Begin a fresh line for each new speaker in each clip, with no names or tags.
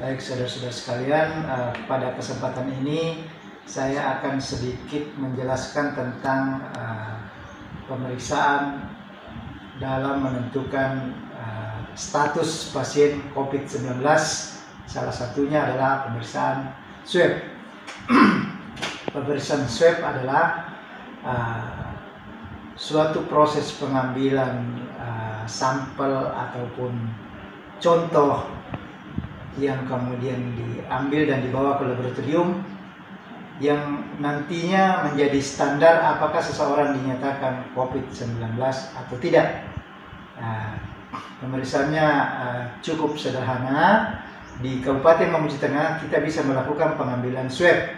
Baik saudara-saudara sekalian, pada kesempatan ini saya akan sedikit menjelaskan tentang pemeriksaan dalam menentukan status pasien COVID-19. Salah satunya adalah pemeriksaan swab. Pemeriksaan swab adalah suatu proses pengambilan sampel ataupun contoh yang kemudian diambil dan dibawa ke laboratorium yang nantinya menjadi standar apakah seseorang dinyatakan COVID-19 atau tidak. Pemeriksaannya cukup sederhana. Di Kabupaten Mamuju Tengah kita bisa melakukan pengambilan swab.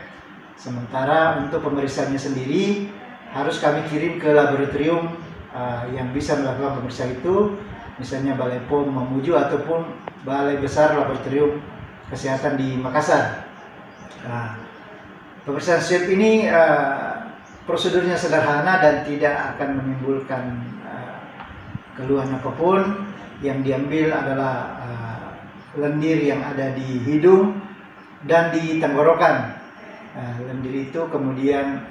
Sementara untuk pemeriksaannya sendiri harus kami kirim ke laboratorium yang bisa melakukan pemeriksaan itu, misalnya Balai POM Mamuju ataupun Balai Besar Laboratorium Kesehatan di Makassar. Pemeriksaan swab ini prosedurnya sederhana dan tidak akan menimbulkan keluhan apapun. Yang diambil adalah lendir yang ada di hidung dan di tenggorokan. Lendir itu kemudian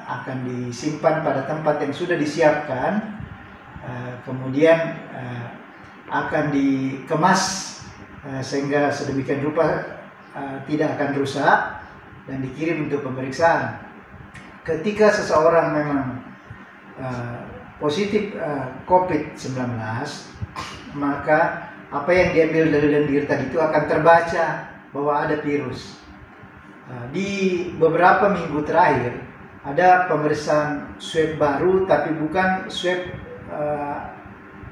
akan disimpan pada tempat yang sudah disiapkan, kemudian akan dikemas sehingga sedemikian rupa tidak akan rusak dan dikirim untuk pemeriksaan. Ketika seseorang memang positif COVID-19, maka apa yang diambil dari lendir tadi itu akan terbaca bahwa ada virus. Di beberapa minggu terakhir ada pemeriksaan swab baru, tapi bukan swab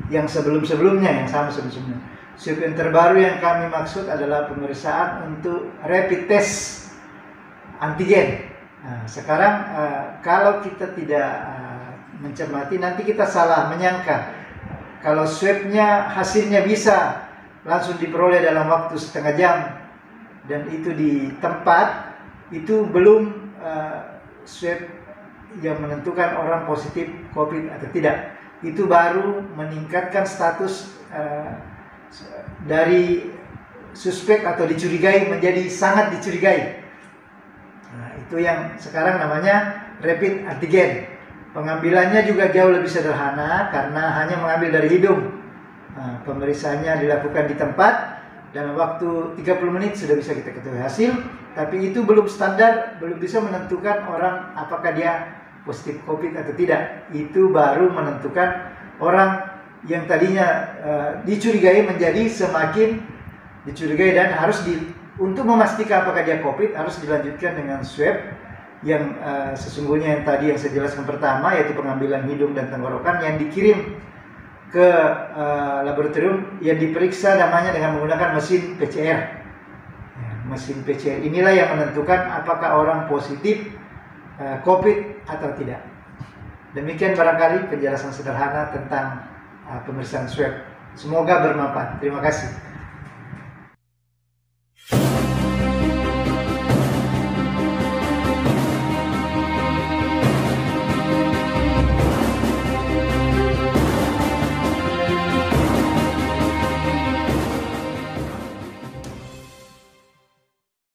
yang sebelum-sebelumnya, yang sama sebelum-sebelumnya. Swab yang terbaru yang kami maksud adalah pemeriksaan untuk rapid test antigen. Sekarang kalau kita tidak mencermati, nanti kita salah menyangka kalau swabnya hasilnya bisa langsung diperoleh dalam waktu setengah jam dan itu di tempat, itu belum swab yang menentukan orang positif COVID atau tidak. Itu baru meningkatkan status dari suspek atau dicurigai menjadi sangat dicurigai. Itu yang sekarang namanya rapid antigen. Pengambilannya juga jauh lebih sederhana karena hanya mengambil dari hidung. Pemeriksaannya dilakukan di tempat, dalam waktu 30 menit sudah bisa kita ketahui hasil, tapi itu belum standar, belum bisa menentukan orang apakah dia positif COVID atau tidak. Itu baru menentukan orang yang tadinya dicurigai menjadi semakin dicurigai dan harus untuk memastikan apakah dia COVID harus dilanjutkan dengan swab yang sesungguhnya yang tadi yang saya jelaskan pertama, yaitu pengambilan hidung dan tenggorokan yang dikirim ke laboratorium yang diperiksa namanya dengan menggunakan mesin PCR. Mesin PCR inilah yang menentukan apakah orang positif COVID atau tidak. Demikian barangkali penjelasan sederhana tentang pemeriksaan swab. Semoga bermanfaat. Terima kasih.